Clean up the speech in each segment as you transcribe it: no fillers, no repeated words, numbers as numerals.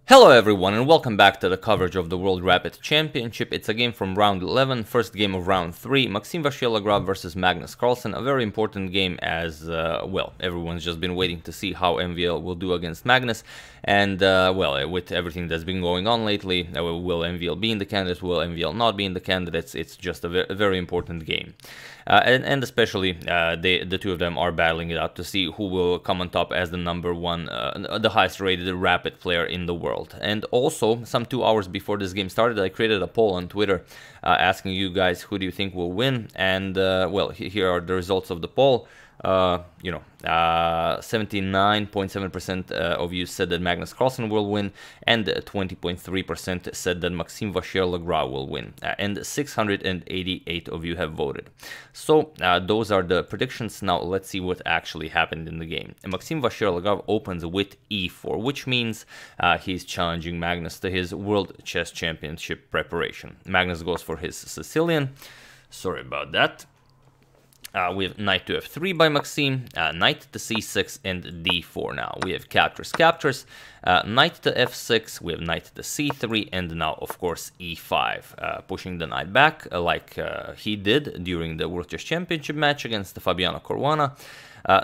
Hello everyone and welcome back to the coverage of the World Rapid Championship. It's a game from round 11, first game of round 3, Maxime Vachier Lagrave versus Magnus Carlsen. A very important game as, well, everyone's just been waiting to see how MVL will do against Magnus. And, well, with everything that's been going on lately, will MVL be in the candidates, will MVL not be in the candidates? It's just a very important game. And especially the two of them are battling it out to see who will come on top as the number one, the highest rated rapid player in the world. And also, some 2 hours before this game started, I created a poll on Twitter asking you guys who do you think will win. And well, here are the results of the poll. 79.7% of you said that Magnus Carlsen will win, and 20.3% said that Maxime Vachier Lagrave will win, and 688 of you have voted. So those are the predictions. Now let's see what actually happened in the game. Maxime Vachier Lagrave opens with e4, which means he's challenging Magnus to his World Chess Championship preparation. Magnus goes for his Sicilian. Sorry about that. We have knight to f3 by Maxime, knight to c6 and d4 now. We have captures, knight to f6, we have knight to c3, and now, of course, e5, pushing the knight back like he did during the World Chess Championship match against Fabiano Caruana.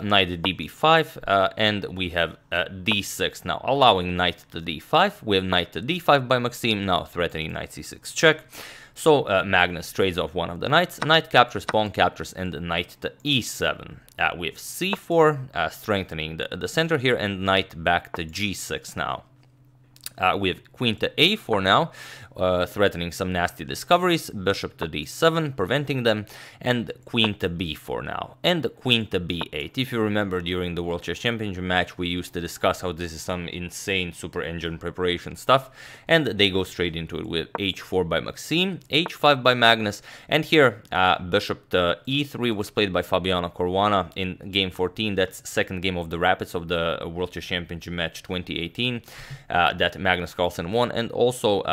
Knight to db5, and we have d6 now, allowing knight to d5. We have knight to d5 by Maxime, now threatening knight c6 check. So Magnus trades off one of the knights, knight captures, pawn captures, and knight to e7. We have c4, strengthening the center here, and knight back to g6 now. We have queen to a4 now, threatening some nasty discoveries, bishop to d7, preventing them, and queen to b4 now, and queen to b8. If you remember, during the World Chess Championship match, we used to discuss how this is some insane super engine preparation stuff, and they go straight into it with h4 by Maxime, h5 by Magnus, and here bishop to e3 was played by Fabiano Caruana in game 14. That's second game of the Rapids of the World Chess Championship match 2018 that Magnus Carlsen won, and also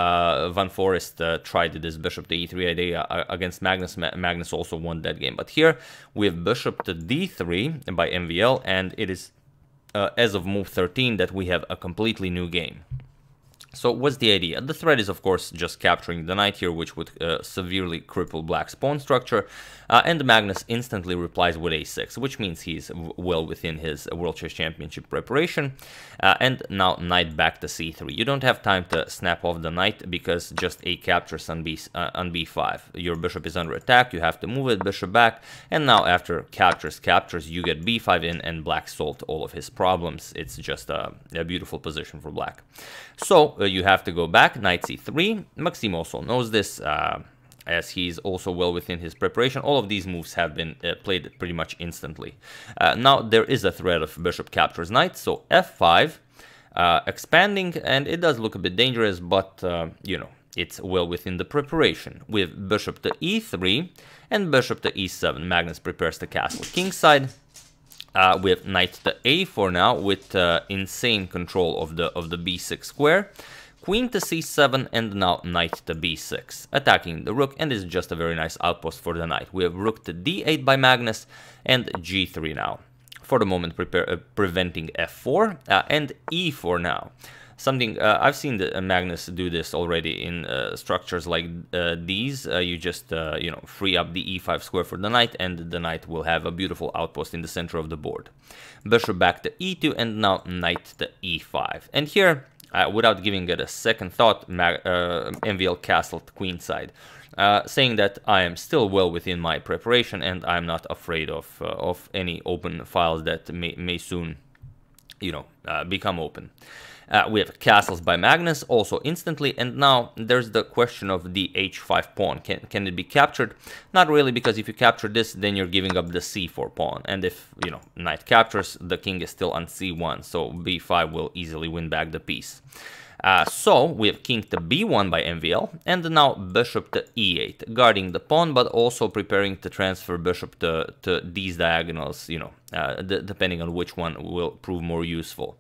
Van Forest tried this bishop to e3 idea against Magnus. Magnus also won that game. But here we have bishop to d3 by MVL, and it is as of move 13 that we have a completely new game. So what's the idea? The threat is, of course, just capturing the knight here, which would severely cripple black's pawn structure. And Magnus instantly replies with a6, which means he's well within his World Chess Championship preparation. And now knight back to c3. You don't have time to snap off the knight because just a captures on b5. Your bishop is under attack. You have to move it, bishop back. And now after captures, you get b5 in, and black solved all of his problems. It's just a beautiful position for black. So you have to go back, knight c3. Maxime also knows this, as he's also well within his preparation. All of these moves have been played pretty much instantly. Now there is a threat of bishop captures knight, so f5, expanding, and it does look a bit dangerous, but you know, it's well within the preparation. With bishop to e3 and bishop to e7, Magnus prepares the castle kingside. We have knight to a4 now with insane control of the b6 square. Queen to c7, and now knight to b6, attacking the rook, and is just a very nice outpost for the knight. We have rook to d8 by Magnus, and g3 now. For the moment, preventing f4, and e4 now. Something I've seen Magnus do this already in structures like these. You just you know, free up the e5 square for the knight, and the knight will have a beautiful outpost in the center of the board. Bishop back to e2, and now knight to e5. And here, without giving it a second thought, MVL castled queenside, saying that I am still well within my preparation, and I'm not afraid of any open files that may soon, you know, become open. We have castles by Magnus also instantly, and now there's the question of the h5 pawn. Can it be captured? Not really, because if you capture this, then you're giving up the c4 pawn, and if, you know, knight captures, the king is still on c1, so b5 will easily win back the piece. So we have king to b1 by MVL, and now bishop to e8, guarding the pawn, but also preparing to transfer bishop to these diagonals, you know, depending on which one will prove more useful.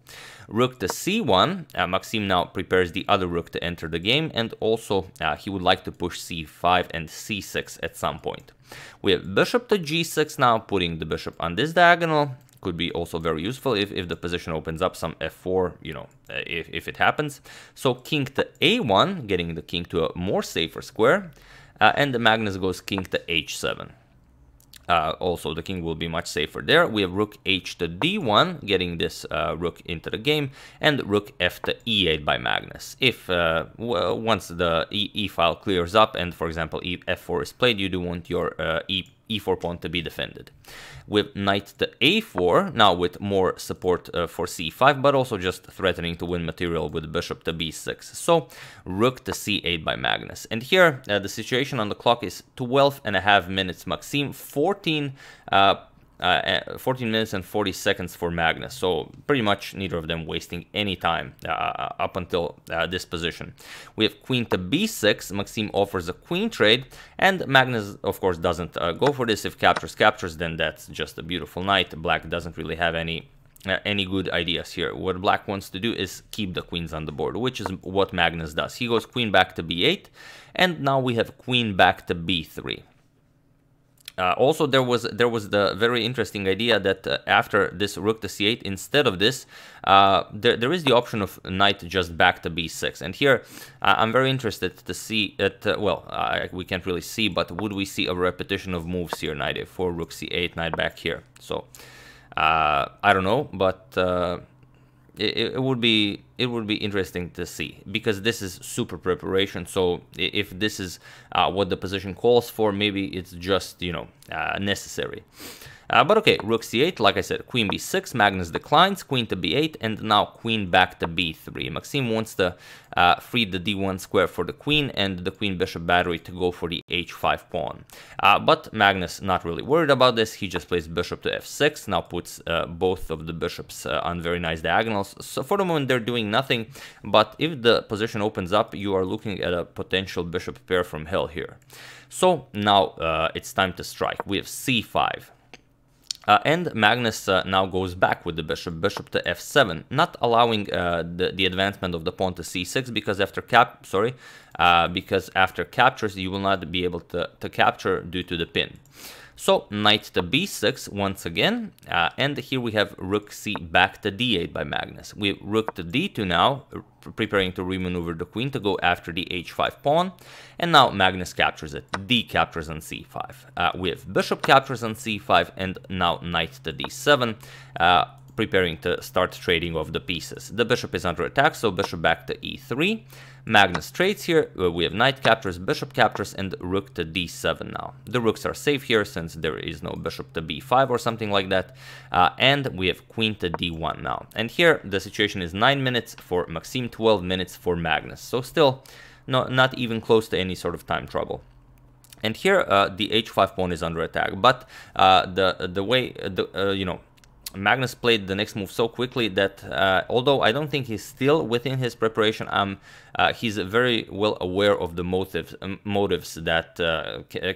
Rook to c1, Maxime now prepares the other rook to enter the game, and also he would like to push c5 and c6 at some point. We have bishop to g6 now, putting the bishop on this diagonal, could be also very useful if the position opens up some f4, you know, if it happens. So king to a1, getting the king to a more safer square, and the Magnus goes king to h7. Also, the king will be much safer there. We have rook h to d1, getting this rook into the game, and rook f to e8 by Magnus. If once the e file clears up, and for example f4 is played, you do want your e4 pawn to be defended. With knight to a4, now with more support for c5, but also just threatening to win material with bishop to b6. So rook to c8 by Magnus. And here the situation on the clock is 12.5 minutes Maxime, 14 minutes and 40 seconds for Magnus, so pretty much neither of them wasting any time up until this position. We have queen to b6, Maxime offers a queen trade, and Magnus of course doesn't go for this. If captures, then that's just a beautiful knight. Black doesn't really have any good ideas here. What Black wants to do is keep the queens on the board, which is what Magnus does. He goes queen back to b8, and now we have queen back to b3. Also, there was the very interesting idea that after this rook to c8, instead of this, there is the option of knight just back to b6. And here, I'm very interested to see it. We can't really see, but would we see a repetition of moves here? Knight a4, rook c8, knight back here. So I don't know, but it would be interesting to see, because this is super preparation. So if this is what the position calls for, maybe it's just, you know, necessary. But okay, rook c8, like I said, queen b6, Magnus declines, queen to b8, and now queen back to b3. Maxime wants to free the d1 square for the queen and the queen bishop battery to go for the h5 pawn. But Magnus not really worried about this. He just plays bishop to f6, now puts both of the bishops on very nice diagonals. So for the moment they're doing nothing, but if the position opens up, you are looking at a potential bishop pair from hell here. So now it's time to strike. We have c5. And Magnus now goes back with the bishop to f7, not allowing the advancement of the pawn to c6, because after captures you will not be able to capture due to the pin. So knight to b6 once again, and here we have rook c back to d8 by Magnus. We have rook to d2 now, preparing to remaneuver the queen to go after the h5 pawn, and now Magnus captures it. D captures on c5. We have bishop captures on c5, and now knight to d7, preparing to start trading off the pieces. The bishop is under attack, so bishop back to e3. Magnus trades here. We have knight captures, bishop captures, and rook to d7 now. The rooks are safe here since there is no bishop to b5 or something like that. And we have queen to d1 now. And here the situation is 9 minutes for Maxime, 12 minutes for Magnus. So still not even close to any sort of time trouble. And here the h5 pawn is under attack. But the way Magnus played the next move so quickly that although I don't think he's still within his preparation, he's very well aware of the motives that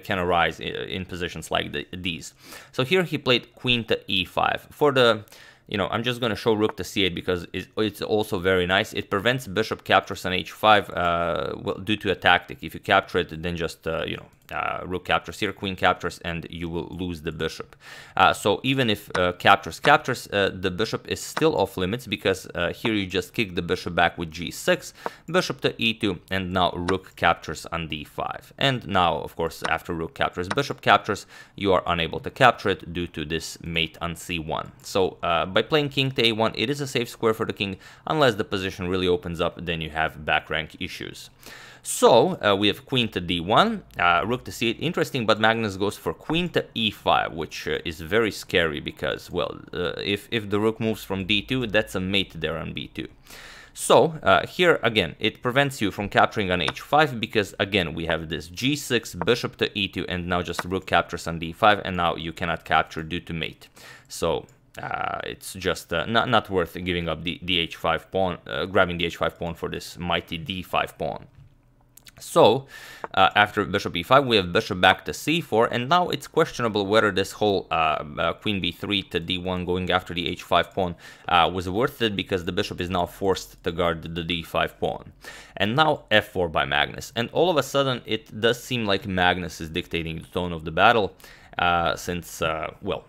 can arise in positions like these. So here he played queen to e5. For the, I'm just going to show rook to c8 because it's also very nice. It prevents bishop captures on h5 due to a tactic. If you capture it, then just, rook captures here, queen captures, and you will lose the bishop. So even if captures, the bishop is still off limits, because here you just kick the bishop back with g6, bishop to e2, and now rook captures on d5. And now, of course, after rook captures, bishop captures, you are unable to capture it due to this mate on c1. So by playing king to a1, it is a safe square for the king. Unless the position really opens up, then you have back rank issues. So we have queen to d1, rook to c8, interesting, but Magnus goes for queen to e5, which is very scary because, well, if the rook moves from d2, that's a mate there on b2. So here again, it prevents you from capturing on h5 because, again, we have this g6, bishop to e2, and now just rook captures on d5, and now you cannot capture due to mate. So it's just not worth giving up the h5 pawn, grabbing the h5 pawn for this mighty d5 pawn. So after bishop e5, we have bishop back to c4, and now it's questionable whether this whole queen b3 to d1 going after the h5 pawn was worth it, because the bishop is now forced to guard the d5 pawn. And now f4 by Magnus, and all of a sudden it does seem like Magnus is dictating the tone of the battle, since, well,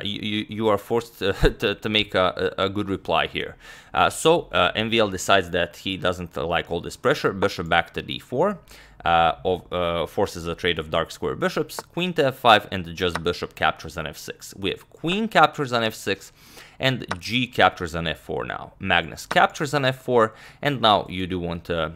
you are forced to make a good reply here. So MVL decides that he doesn't like all this pressure. Bishop back to d4. Forces a trade of dark square bishops, queen to f5, and just bishop captures on f6. We have queen captures on f6, and g captures on f4 now. Magnus captures on f4, and now you do want to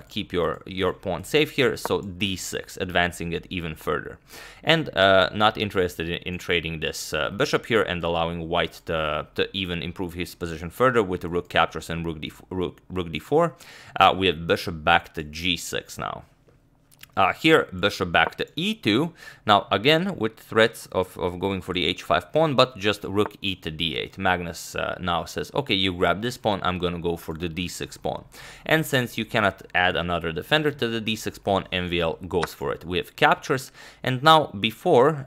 keep your pawn safe here, so d6, advancing it even further. And not interested in trading this bishop here and allowing white to even improve his position further with the rook captures and rook d4. We have bishop back to g6 now. Here, bishop back to e2. Now, again, with threats of going for the h5 pawn, but just rook e to d8. Magnus now says, okay, you grab this pawn, I'm going to go for the d6 pawn. And since you cannot add another defender to the d6 pawn, MVL goes for it. We have captures, and now, before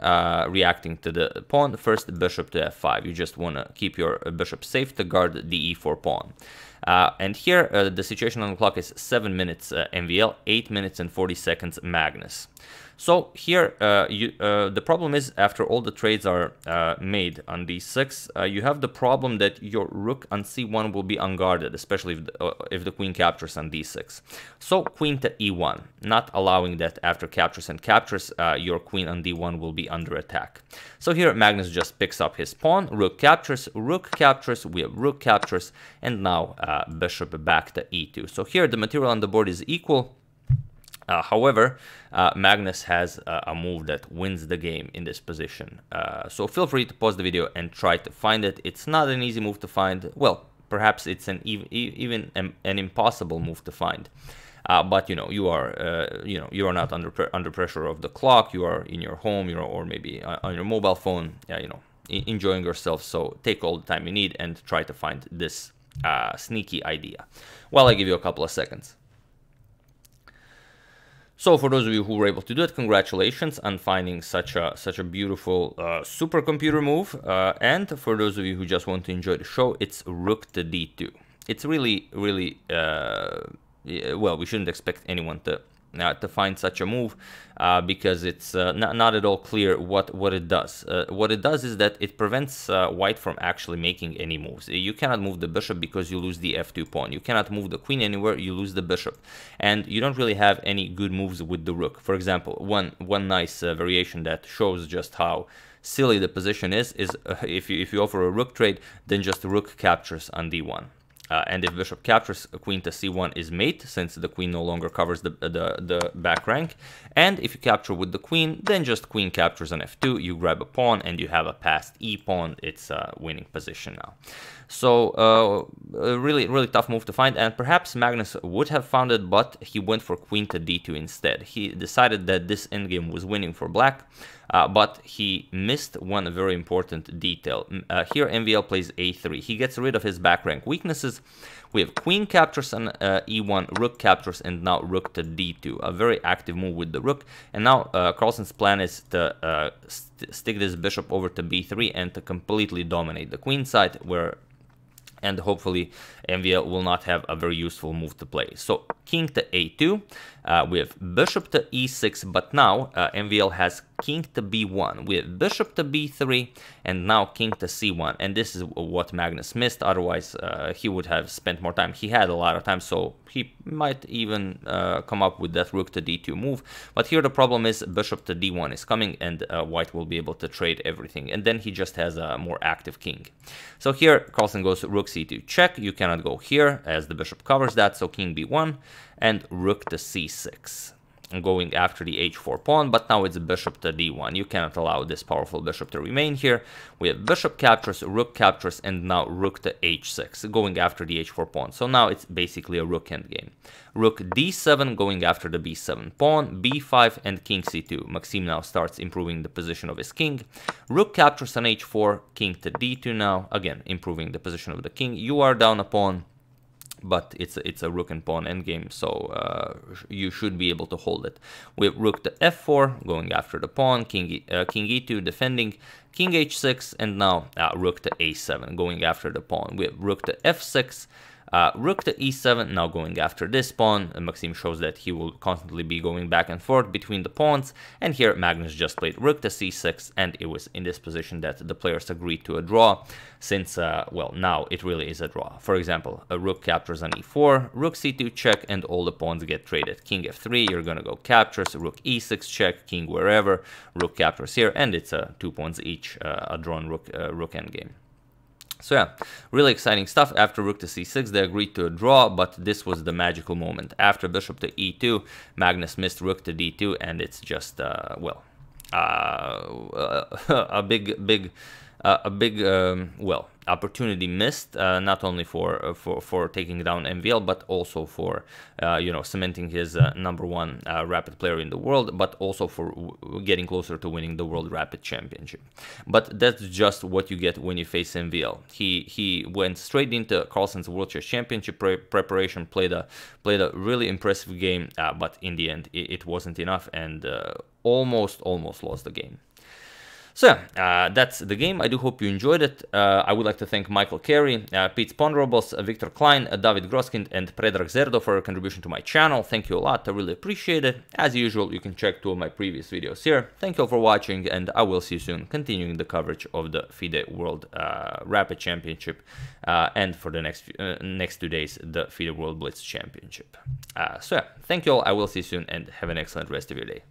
reacting to the pawn, first bishop to f5. You just want to keep your bishop safe to guard the e4 pawn. And here, the situation on the clock is 7 minutes MVL, 8 minutes and 40 seconds Magnus. So here, the problem is, after all the trades are made on d6, you have the problem that your rook on c1 will be unguarded, especially if the queen captures on d6. So queen to e1, not allowing that after captures and captures, your queen on d1 will be under attack. So here Magnus just picks up his pawn, rook captures, we have rook captures, and now bishop back to e2. So here the material on the board is equal. However, Magnus has a move that wins the game in this position. So feel free to pause the video and try to find it. It's not an easy move to find. Well, perhaps it's even an impossible move to find. But you are not under pressure of the clock. You are in your home, or maybe on your mobile phone. Enjoying yourself. So take all the time you need and try to find this sneaky idea. While I give you a couple of seconds. So for those of you who were able to do it, congratulations on finding such a beautiful supercomputer move. And for those of you who just want to enjoy the show, it's rook to d2. It's really, well, we shouldn't expect anyone to find such a move because it's not at all clear what it does. What it does is that it prevents white from actually making any moves. You cannot move the bishop because you lose the f2 pawn. You cannot move the queen anywhere, you lose the bishop. And you don't really have any good moves with the rook. For example, one nice variation that shows just how silly the position is if you offer a rook trade, then just rook captures on d1. And if bishop captures, queen to c1 is mate, since the queen no longer covers the back rank. And if you capture with the queen, then just queen captures on f2, you grab a pawn, and you have a passed e pawn. It's a winning position now. So a really tough move to find, and perhaps Magnus would have found it, but he went for queen to d2 instead. He decided that this endgame was winning for black, but he missed one very important detail. Here MVL plays a3. He gets rid of his back rank weaknesses. We have queen captures on e1, rook captures, and now rook to d2. A very active move with the rook. And now Carlsen's plan is to stick this bishop over to b3 and to completely dominate the queen side, and hopefully MVL will not have a very useful move to play. So king to a2, we have bishop to e6, but now MVL has king to b1, we have bishop to b3, and now king to c1, and this is what Magnus missed. Otherwise he would have spent more time. He had a lot of time, so he might even come up with that rook to d2 move. But here the problem is bishop to d1 is coming, and white will be able to trade everything, and then he just has a more active king. So here Carlsen goes rook c2 check. You cannot go here as the bishop covers that, so king b1 and rook to c6, going after the h4 pawn, but now it's bishop to d1. You cannot allow this powerful bishop to remain here. We have bishop captures, rook captures, and now rook to h6, going after the h4 pawn. So now it's basically a rook endgame. Rook d7, going after the b7 pawn, b5, and king c2. Maxime now starts improving the position of his king. Rook captures on h4, king to d2 now, again improving the position of the king. You are down a pawn, but it's a rook and pawn endgame, so you should be able to hold it. We have rook to f4, going after the pawn, king e2, defending, king h6, and now rook to a7, going after the pawn. We have rook to f6, Rook to e7, now going after this pawn. Maxime shows that he will constantly be going back and forth between the pawns, and here Magnus just played rook to c6, and it was in this position that the players agreed to a draw, since, well, now it really is a draw. For example, a rook captures on e4, rook c2 check, and all the pawns get traded. King f3, you're gonna go captures, rook e6 check, king wherever, rook captures here, and it's 2 pawns each, a drawn rook endgame. So yeah, really exciting stuff. After rook to c6, they agreed to a draw, but this was the magical moment. After bishop to e2, Magnus missed rook to d2, and it's just, well, a big well, opportunity missed, not only for taking down MVL, but also for you know, cementing his #1 rapid player in the world, but also for getting closer to winning the World Rapid Championship. But that's just what you get when you face MVL. He went straight into Carlsen's World Chess Championship preparation, played a really impressive game, but in the end it wasn't enough, and almost lost the game. So that's the game. I do hope you enjoyed it. I would like to thank Michael Carey, Pete Spondrobos, Victor Klein, David Groskind, and Predrag Zerdo for your contribution to my channel. Thank you a lot. I really appreciate it. As usual, you can check 2 of my previous videos here. Thank you all for watching, and I will see you soon, continuing the coverage of the FIDE World Rapid Championship, and for the next 2 days, the FIDE World Blitz Championship. So yeah, thank you all. I will see you soon, and have an excellent rest of your day.